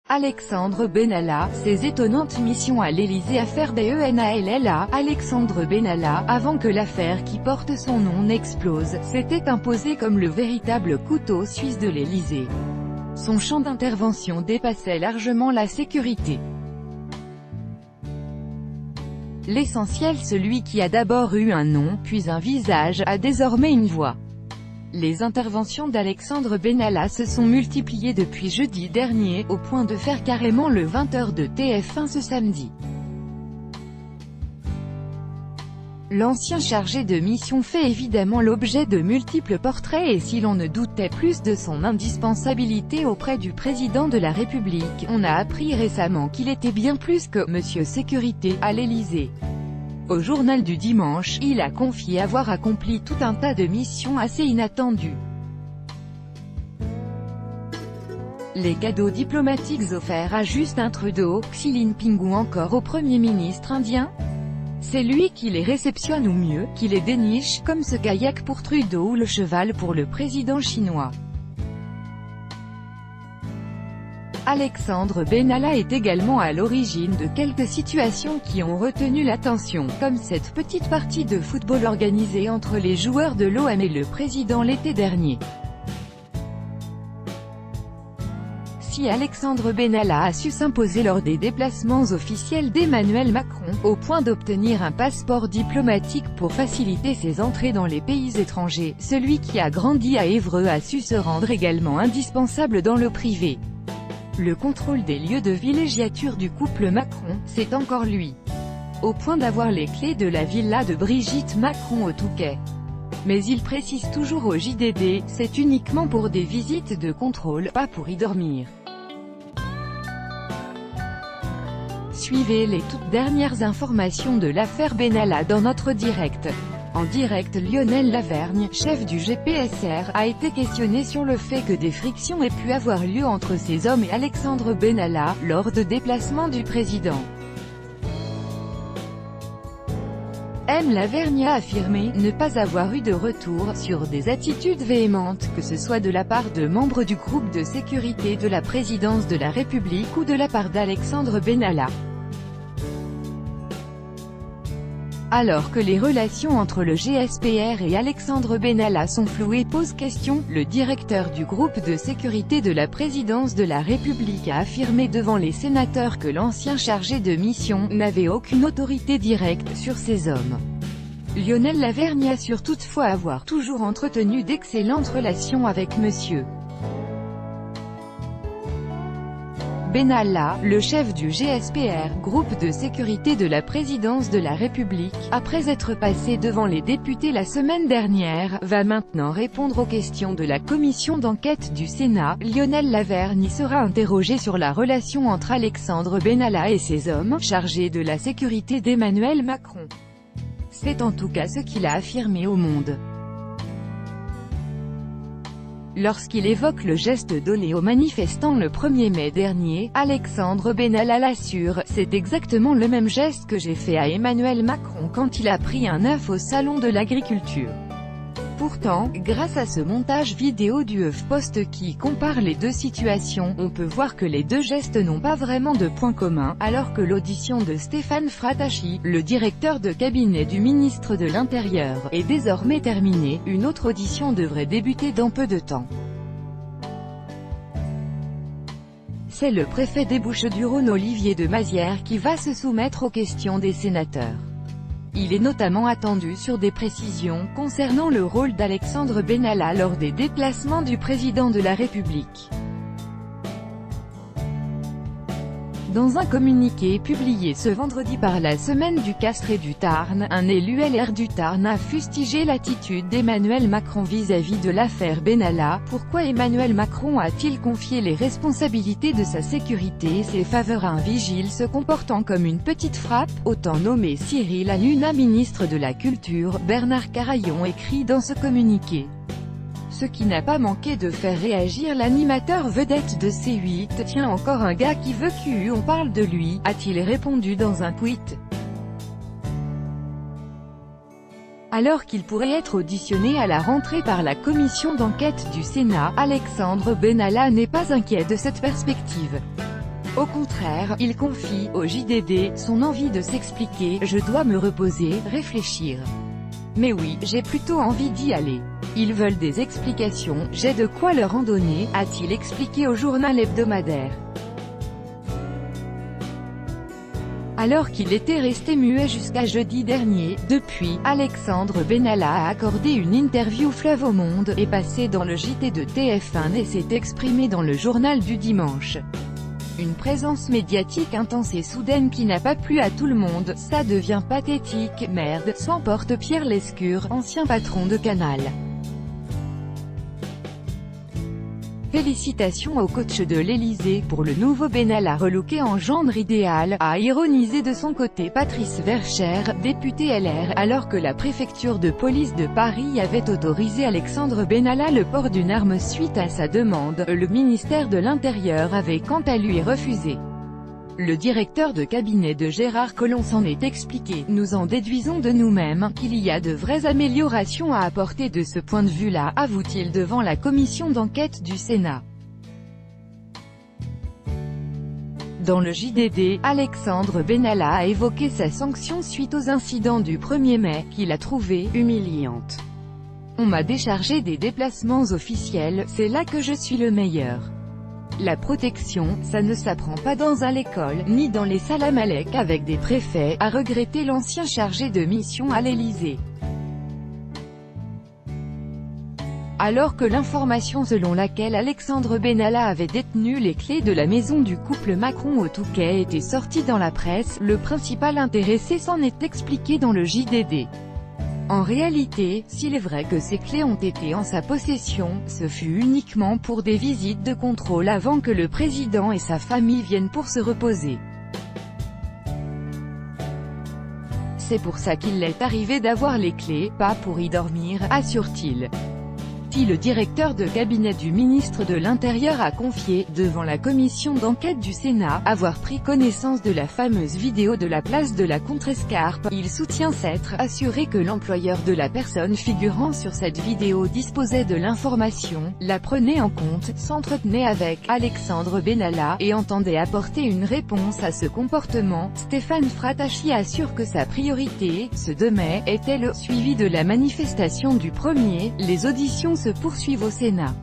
Alexandre Benalla, ses étonnantes missions à l'Élysée. Affaire Benalla. Alexandre Benalla, avant que l'affaire qui porte son nom n'explose, s'était imposé comme le véritable couteau suisse de l'Élysée. Son champ d'intervention dépassait largement la sécurité. L'essentiel, celui qui a d'abord eu un nom, puis un visage, a désormais une voix. Les interventions d'Alexandre Benalla se sont multipliées depuis jeudi dernier, au point de faire carrément le 20h de TF1 ce samedi. L'ancien chargé de mission fait évidemment l'objet de multiples portraits, et si l'on ne doutait plus de son indispensabilité auprès du président de la République, on a appris récemment qu'il était bien plus que « Monsieur Sécurité » à l'Élysée. Au journal du dimanche, il a confié avoir accompli tout un tas de missions assez inattendues. Les cadeaux diplomatiques offerts à Justin Trudeau, Xi Jinping ou encore au Premier ministre indien, c'est lui qui les réceptionne ou mieux, qui les déniche, comme ce kayak pour Trudeau ou le cheval pour le président chinois. Alexandre Benalla est également à l'origine de quelques situations qui ont retenu l'attention, comme cette petite partie de football organisée entre les joueurs de l'OM et le président l'été dernier. Si Alexandre Benalla a su s'imposer lors des déplacements officiels d'Emmanuel Macron, au point d'obtenir un passeport diplomatique pour faciliter ses entrées dans les pays étrangers, celui qui a grandi à Évreux a su se rendre également indispensable dans le privé. Le contrôle des lieux de villégiature du couple Macron, c'est encore lui. Au point d'avoir les clés de la villa de Brigitte Macron au Touquet. Mais il précise toujours au JDD, c'est uniquement pour des visites de contrôle, pas pour y dormir. Suivez les toutes dernières informations de l'affaire Benalla dans notre direct. En direct, Lionel Lavergne, chef du GPSR, a été questionné sur le fait que des frictions aient pu avoir lieu entre ces hommes et Alexandre Benalla, lors de déplacements du président. Lavergne a affirmé ne pas avoir eu de retour sur des attitudes véhémentes, que ce soit de la part de membres du groupe de sécurité de la présidence de la République ou de la part d'Alexandre Benalla. Alors que les relations entre le GSPR et Alexandre Benalla sont floues et posent question, le directeur du groupe de sécurité de la présidence de la République a affirmé devant les sénateurs que l'ancien chargé de mission n'avait aucune autorité directe sur ces hommes. Lionel Lavergne assure toutefois avoir toujours entretenu d'excellentes relations avec M. Benalla, le chef du GSPR, groupe de sécurité de la présidence de la République, après être passé devant les députés la semaine dernière, va maintenant répondre aux questions de la commission d'enquête du Sénat. Lionel Lavergne sera interrogé sur la relation entre Alexandre Benalla et ses hommes, chargés de la sécurité d'Emmanuel Macron. C'est en tout cas ce qu'il a affirmé au Monde. Lorsqu'il évoque le geste donné aux manifestants le 1er mai dernier, Alexandre Benalla l'assure, c'est exactement le même geste que j'ai fait à Emmanuel Macron quand il a pris un œuf au salon de l'agriculture. Pourtant, grâce à ce montage vidéo du HuffPost qui compare les deux situations, on peut voir que les deux gestes n'ont pas vraiment de points communs, alors que l'audition de Stéphane Frattacchi, le directeur de cabinet du ministre de l'Intérieur, est désormais terminée. Une autre audition devrait débuter dans peu de temps. C'est le préfet des Bouches-du-Rhône Olivier de Mazières qui va se soumettre aux questions des sénateurs. Il est notamment attendu sur des précisions concernant le rôle d'Alexandre Benalla lors des déplacements du président de la République. Dans un communiqué publié ce vendredi par la Semaine du Castre et du Tarn, un élu LR du Tarn a fustigé l'attitude d'Emmanuel Macron vis-à-vis de l'affaire Benalla. Pourquoi Emmanuel Macron a-t-il confié les responsabilités de sa sécurité et ses faveurs à un vigile se comportant comme une petite frappe? Autant nommer Cyril Hanouna, ministre de la Culture. Bernard Carayon écrit dans ce communiqué. Ce qui n'a pas manqué de faire réagir l'animateur vedette de C8, « Tiens, encore un gars qui veut qu'on on parle de lui », a-t-il répondu dans un tweet. Alors qu'il pourrait être auditionné à la rentrée par la commission d'enquête du Sénat, Alexandre Benalla n'est pas inquiet de cette perspective. Au contraire, il confie au JDD son envie de s'expliquer. Je dois me reposer, réfléchir. Mais oui, j'ai plutôt envie d'y aller. Ils veulent des explications, j'ai de quoi leur en donner, a-t-il expliqué au journal hebdomadaire. Alors qu'il était resté muet jusqu'à jeudi dernier, depuis, Alexandre Benalla a accordé une interview fleuve au Monde, est passé dans le JT de TF1 et s'est exprimé dans le journal du dimanche. Une présence médiatique intense et soudaine qui n'a pas plu à tout le monde, ça devient pathétique, merde, s'emporte Pierre Lescure, ancien patron de Canal. Félicitations au coach de l'Élysée, pour le nouveau Benalla relooké en gendre idéal, a ironisé de son côté Patrice Vercher, député LR, alors que la préfecture de police de Paris avait autorisé Alexandre Benalla le port d'une arme suite à sa demande, le ministère de l'Intérieur avait quant à lui refusé. Le directeur de cabinet de Gérard Collomb s'en est expliqué. Nous en déduisons de nous-mêmes, qu'il y a de vraies améliorations à apporter de ce point de vue-là, avoue-t-il devant la commission d'enquête du Sénat. Dans le JDD, Alexandre Benalla a évoqué sa sanction suite aux incidents du 1er mai, qu'il a trouvée humiliante. On m'a déchargé des déplacements officiels, c'est là que je suis le meilleur. La protection, ça ne s'apprend pas dans l'école, ni dans les salles à Malek avec des préfets, a regretté l'ancien chargé de mission à l'Élysée. Alors que l'information selon laquelle Alexandre Benalla avait détenu les clés de la maison du couple Macron au Touquet était sortie dans la presse, le principal intéressé s'en est expliqué dans le JDD. En réalité, s'il est vrai que ces clés ont été en sa possession, ce fut uniquement pour des visites de contrôle avant que le président et sa famille viennent pour se reposer. C'est pour ça qu'il est arrivé d'avoir les clés, pas pour y dormir, assure-t-il. Le directeur de cabinet du ministre de l'Intérieur a confié, devant la commission d'enquête du Sénat, avoir pris connaissance de la fameuse vidéo de la place de la Contrescarpe. Il soutient s'être assuré que l'employeur de la personne figurant sur cette vidéo disposait de l'information, la prenait en compte, s'entretenait avec Alexandre Benalla, et entendait apporter une réponse à ce comportement. Stéphane Frattacchi assure que sa priorité, ce 2 mai, était le suivi de la manifestation du 1er. Les auditions se poursuivent au Sénat.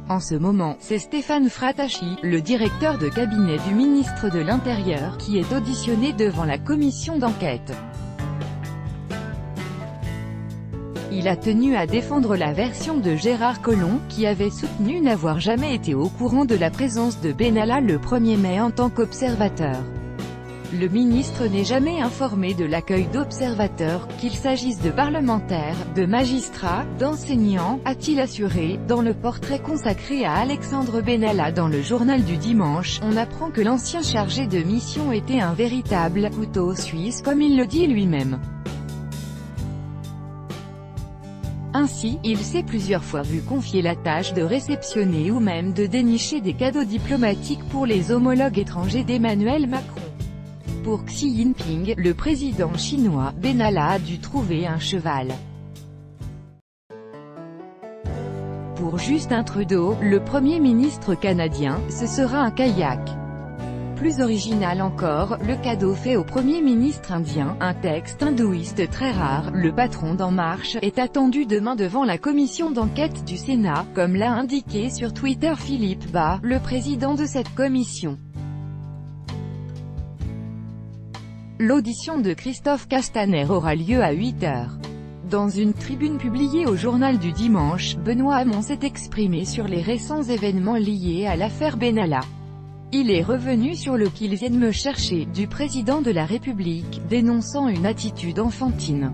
En ce moment, c'est Stéphane Frattacchi, le directeur de cabinet du ministre de l'Intérieur, qui est auditionné devant la commission d'enquête. Il a tenu à défendre la version de Gérard Collomb, qui avait soutenu n'avoir jamais été au courant de la présence de Benalla le 1er mai en tant qu'observateur. Le ministre n'est jamais informé de l'accueil d'observateurs, qu'il s'agisse de parlementaires, de magistrats, d'enseignants, a-t-il assuré. Dans le portrait consacré à Alexandre Benalla dans le journal du dimanche, on apprend que l'ancien chargé de mission était un véritable « couteau suisse » comme il le dit lui-même. Ainsi, il s'est plusieurs fois vu confier la tâche de réceptionner ou même de dénicher des cadeaux diplomatiques pour les homologues étrangers d'Emmanuel Macron. Pour Xi Jinping, le président chinois, Benalla a dû trouver un cheval. Pour Justin Trudeau, le Premier ministre canadien, ce sera un kayak. Plus original encore, le cadeau fait au Premier ministre indien, un texte hindouiste très rare. Le patron d'En Marche est attendu demain devant la commission d'enquête du Sénat, comme l'a indiqué sur Twitter Philippe Bas, le président de cette commission. L'audition de Christophe Castaner aura lieu à 8 h. Dans une tribune publiée au journal du dimanche, Benoît Hamon s'est exprimé sur les récents événements liés à l'affaire Benalla. Il est revenu sur le « qu'ils viennent me chercher » du président de la République, dénonçant une attitude enfantine.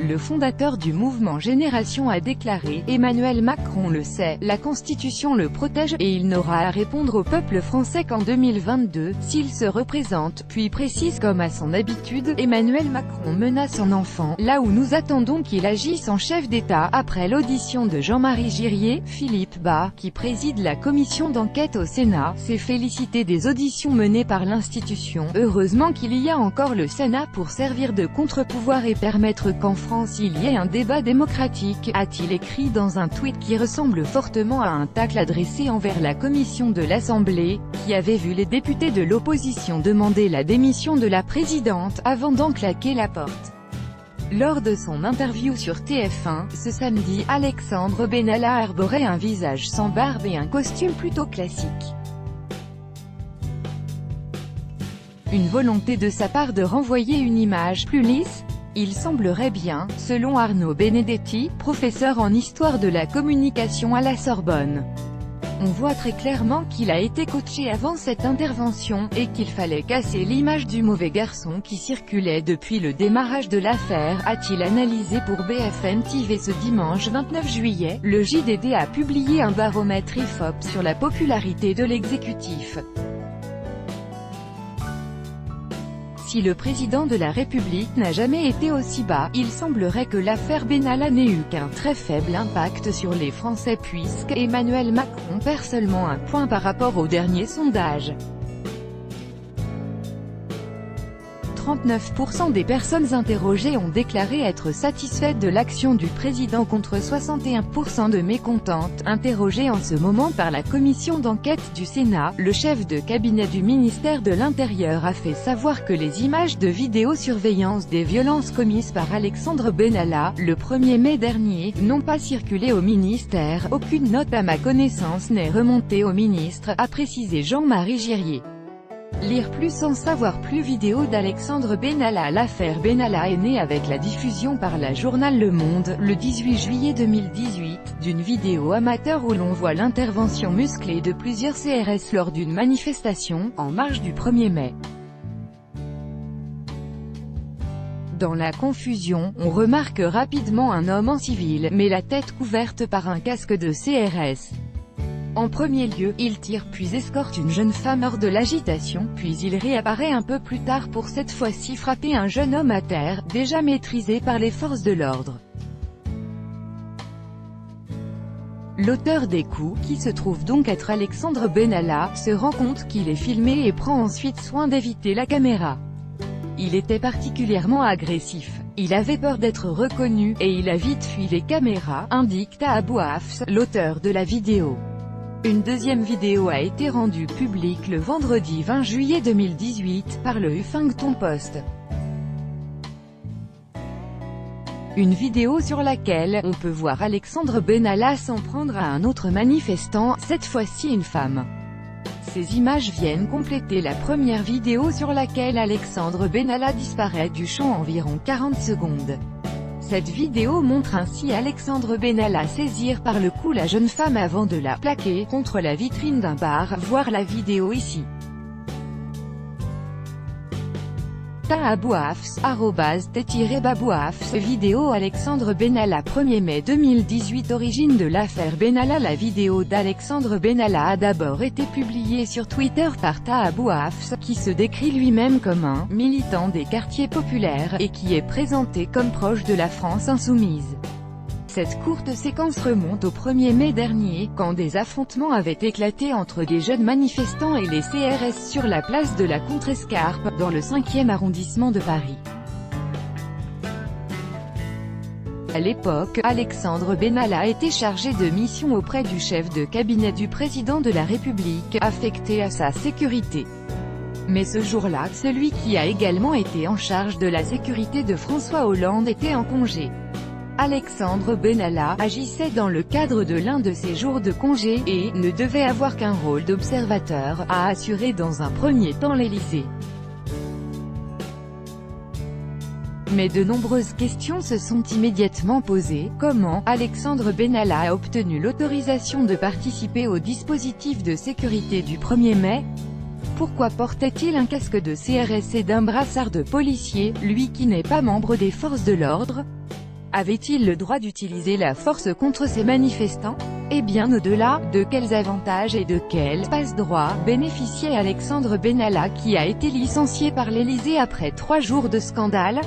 Le fondateur du mouvement Génération a déclaré « Emmanuel Macron le sait, la Constitution le protège, et il n'aura à répondre au peuple français qu'en 2022, s'il se représente », puis précise comme à son habitude, Emmanuel Macron menace son enfant, là où nous attendons qu'il agisse en chef d'État. Après l'audition de Jean-Marie Girier, Philippe Bas, qui préside la commission d'enquête au Sénat, s'est félicité des auditions menées par l'institution. Heureusement qu'il y a encore le Sénat pour servir de contre-pouvoir et permettre qu'en France France il y ait un débat démocratique, a-t-il écrit dans un tweet qui ressemble fortement à un tacle adressé envers la commission de l'Assemblée, qui avait vu les députés de l'opposition demander la démission de la présidente, avant d'en claquer la porte. Lors de son interview sur TF1, ce samedi, Alexandre Benalla arborait un visage sans barbe et un costume plutôt classique. Une volonté de sa part de renvoyer une image plus lisse? Il semblerait bien, selon Arnaud Benedetti, professeur en histoire de la communication à la Sorbonne. On voit très clairement qu'il a été coaché avant cette intervention, et qu'il fallait casser l'image du mauvais garçon qui circulait depuis le démarrage de l'affaire, a-t-il analysé pour BFM TV ce dimanche 29 juillet. Le JDD a publié un baromètre IFOP sur la popularité de l'exécutif. Si le président de la République n'a jamais été aussi bas, il semblerait que l'affaire Benalla n'ait eu qu'un très faible impact sur les Français puisque Emmanuel Macron perd seulement 1 point par rapport au dernier sondage. 39% des personnes interrogées ont déclaré être satisfaites de l'action du président contre 61% de mécontentes. Interrogé en ce moment par la commission d'enquête du Sénat, le chef de cabinet du ministère de l'Intérieur a fait savoir que les images de vidéosurveillance des violences commises par Alexandre Benalla, le 1er mai dernier, n'ont pas circulé au ministère. Aucune note à ma connaissance n'est remontée au ministre, a précisé Jean-Marie Girier. Lire plus en savoir plus. Vidéo d'Alexandre Benalla. L'affaire Benalla est née avec la diffusion par la journal Le Monde, le 18 juillet 2018, d'une vidéo amateur où l'on voit l'intervention musclée de plusieurs CRS lors d'une manifestation, en marge du 1er mai. Dans la confusion, on remarque rapidement un homme en civil, mais la tête couverte par un casque de CRS. En premier lieu, il tire puis escorte une jeune femme hors de l'agitation, puis il réapparaît un peu plus tard pour cette fois-ci frapper un jeune homme à terre, déjà maîtrisé par les forces de l'ordre. L'auteur des coups, qui se trouve donc être Alexandre Benalla, se rend compte qu'il est filmé et prend ensuite soin d'éviter la caméra. Il était particulièrement agressif. Il avait peur d'être reconnu, et il a vite fui les caméras, indique Taha Bouafs, l'auteur de la vidéo. Une deuxième vidéo a été rendue publique le vendredi 20 juillet 2018, par le Huffington Post. Une vidéo sur laquelle on peut voir Alexandre Benalla s'en prendre à un autre manifestant, cette fois-ci une femme. Ces images viennent compléter la première vidéo sur laquelle Alexandre Benalla disparaît du champ environ 40 secondes. Cette vidéo montre ainsi Alexandre Benalla saisir par le cou la jeune femme avant de la plaquer contre la vitrine d'un bar. Voir la vidéo ici. Taha Bouafs, @t-babouafs. Vidéo Alexandre Benalla 1er mai 2018. Origine de l'affaire Benalla. La vidéo d'Alexandre Benalla a d'abord été publiée sur Twitter par Taha Bouafs, qui se décrit lui-même comme un « militant des quartiers populaires » et qui est présenté comme proche de la France insoumise. Cette courte séquence remonte au 1er mai dernier, quand des affrontements avaient éclaté entre des jeunes manifestants et les CRS sur la place de la Contrescarpe, dans le 5e arrondissement de Paris. À l'époque, Alexandre Benalla était chargé de mission auprès du chef de cabinet du président de la République, affecté à sa sécurité. Mais ce jour-là, celui qui a également été en charge de la sécurité de François Hollande était en congé. Alexandre Benalla agissait dans le cadre de l'un de ses jours de congé, et ne devait avoir qu'un rôle d'observateur, a assuré dans un premier temps l'Élysée. Mais de nombreuses questions se sont immédiatement posées. Comment Alexandre Benalla a obtenu l'autorisation de participer au dispositif de sécurité du 1er mai? Pourquoi portait-il un casque de CRS et d'un brassard de policier, lui qui n'est pas membre des forces de l'ordre? Avait-il le droit d'utiliser la force contre ces manifestants? Et bien au-delà, de quels avantages et de quel passe-droit bénéficiait Alexandre Benalla qui a été licencié par l'Élysée après 3 jours de scandale?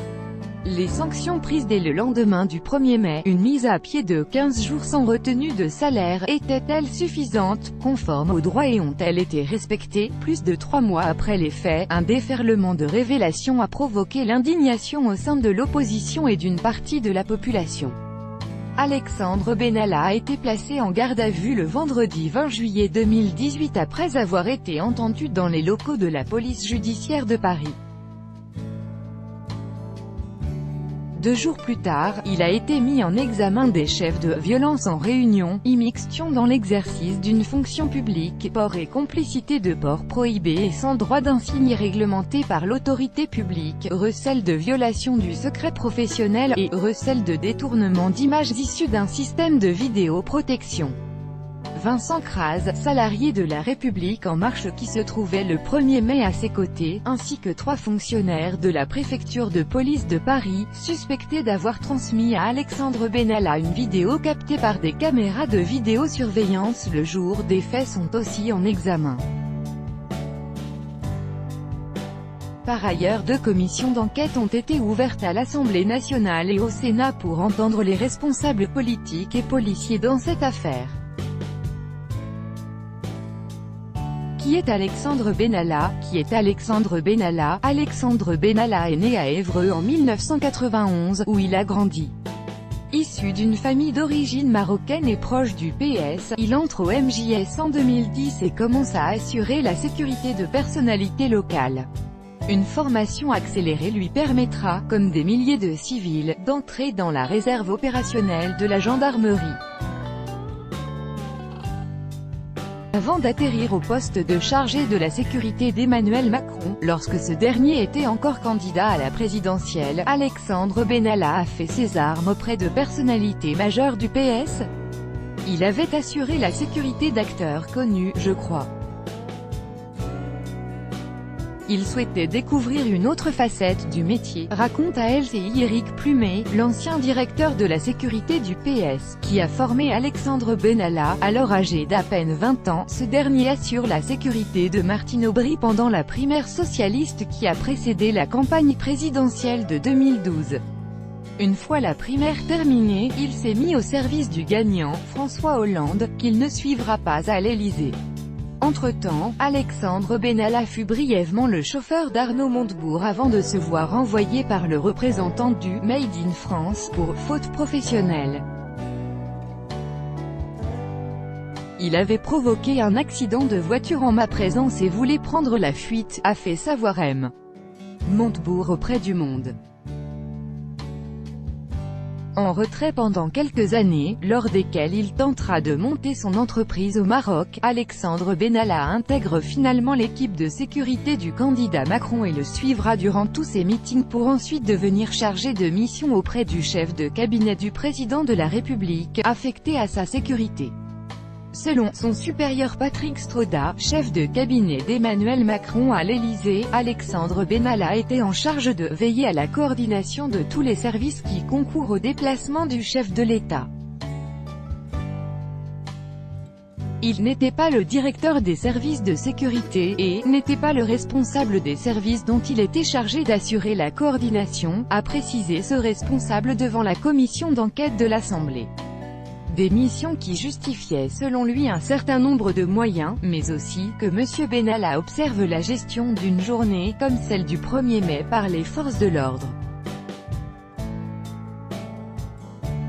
Les sanctions prises dès le lendemain du 1er mai, une mise à pied de 15 jours sans retenue de salaire, étaient-elles suffisantes, conformes au droit et ont-elles été respectées? Plus de 3 mois après les faits, un déferlement de révélations a provoqué l'indignation au sein de l'opposition et d'une partie de la population. Alexandre Benalla a été placé en garde à vue le vendredi 20 juillet 2018 après avoir été entendu dans les locaux de la police judiciaire de Paris. 2 jours plus tard, il a été mis en examen des chefs de violence en réunion, immixtion dans l'exercice d'une fonction publique, port et complicité de port prohibé et sans droit d'insigne réglementé par l'autorité publique, recel de violation du secret professionnel, et recel de détournement d'images issues d'un système de vidéoprotection. Vincent Kras, salarié de La République En Marche qui se trouvait le 1er mai à ses côtés, ainsi que 3 fonctionnaires de la préfecture de police de Paris, suspectés d'avoir transmis à Alexandre Benalla une vidéo captée par des caméras de vidéosurveillance le jour des faits sont aussi en examen. Par ailleurs, 2 commissions d'enquête ont été ouvertes à l'Assemblée nationale et au Sénat pour entendre les responsables politiques et policiers dans cette affaire. Qui est Alexandre Benalla? Qui est Alexandre Benalla? Alexandre Benalla est né à Évreux en 1991, où il a grandi. Issu d'une famille d'origine marocaine et proche du PS, il entre au MJS en 2010 et commence à assurer la sécurité de personnalités locales. Une formation accélérée lui permettra, comme des milliers de civils, d'entrer dans la réserve opérationnelle de la gendarmerie. Avant d'atterrir au poste de chargé de la sécurité d'Emmanuel Macron, lorsque ce dernier était encore candidat à la présidentielle, Alexandre Benalla a fait ses armes auprès de personnalités majeures du PS. Il avait assuré la sécurité d'acteurs connus, je crois. Il souhaitait découvrir une autre facette du métier, raconte à LCI Éric Plumet, l'ancien directeur de la sécurité du PS, qui a formé Alexandre Benalla, alors âgé d'à peine 20 ans. Ce dernier assure la sécurité de Martine Aubry pendant la primaire socialiste qui a précédé la campagne présidentielle de 2012. Une fois la primaire terminée, il s'est mis au service du gagnant, François Hollande, qu'il ne suivra pas à l'Élysée. Entre-temps, Alexandre Benalla fut brièvement le chauffeur d'Arnaud Montebourg avant de se voir renvoyé par le représentant du « Made in France » pour « faute professionnelle ». Il avait provoqué un accident de voiture en ma présence et voulait prendre la fuite, a fait savoir M. Montebourg auprès du Monde. En retrait pendant quelques années, lors desquelles il tentera de monter son entreprise au Maroc, Alexandre Benalla intègre finalement l'équipe de sécurité du candidat Macron et le suivra durant tous ses meetings pour ensuite devenir chargé de mission auprès du chef de cabinet du président de la République, affecté à sa sécurité. Selon son supérieur Patrick Stroda, chef de cabinet d'Emmanuel Macron à l'Élysée, Alexandre Benalla était en charge de veiller à la coordination de tous les services qui concourent au déplacement du chef de l'État. Il n'était pas le directeur des services de sécurité, et n'était pas le responsable des services dont il était chargé d'assurer la coordination, a précisé ce responsable devant la commission d'enquête de l'Assemblée. Des missions qui justifiaient selon lui un certain nombre de moyens, mais aussi que M. Benalla observe la gestion d'une journée, comme celle du 1er mai par les forces de l'ordre.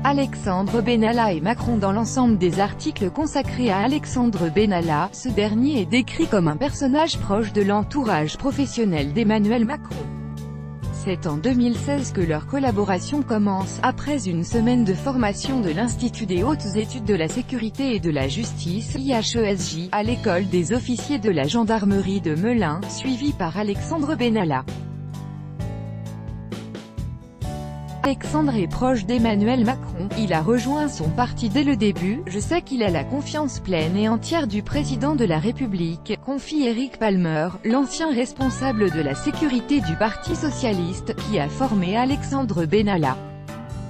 Alexandre Benalla et Macron. Dans l'ensemble des articles consacrés à Alexandre Benalla, ce dernier est décrit comme un personnage proche de l'entourage professionnel d'Emmanuel Macron. C'est en 2016 que leur collaboration commence, après une semaine de formation de l'Institut des hautes études de la sécurité et de la justice, IHESJ, à l'école des officiers de la gendarmerie de Melun, suivi par Alexandre Benalla. Alexandre est proche d'Emmanuel Macron, il a rejoint son parti dès le début, je sais qu'il a la confiance pleine et entière du président de la République, confie Eric Palmer, l'ancien responsable de la sécurité du Parti socialiste, qui a formé Alexandre Benalla.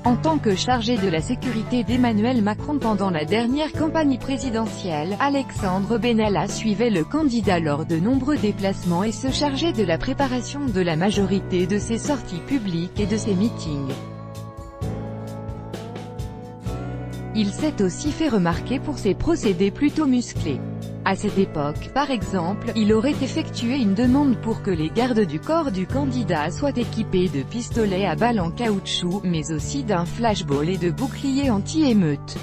En tant que chargé de la sécurité d'Emmanuel Macron pendant la dernière campagne présidentielle, Alexandre Benalla suivait le candidat lors de nombreux déplacements et se chargeait de la préparation de la majorité de ses sorties publiques et de ses meetings. Il s'est aussi fait remarquer pour ses procédés plutôt musclés. À cette époque, par exemple, il aurait effectué une demande pour que les gardes du corps du candidat soient équipés de pistolets à balles en caoutchouc, mais aussi d'un flashball et de boucliers anti-émeute.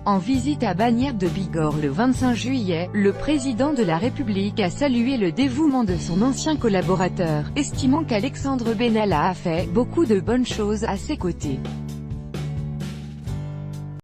En visite à Bagnères de Bigorre le 25 juillet, le président de la République a salué le dévouement de son ancien collaborateur, estimant qu'Alexandre Benalla a fait « beaucoup de bonnes choses à ses côtés ».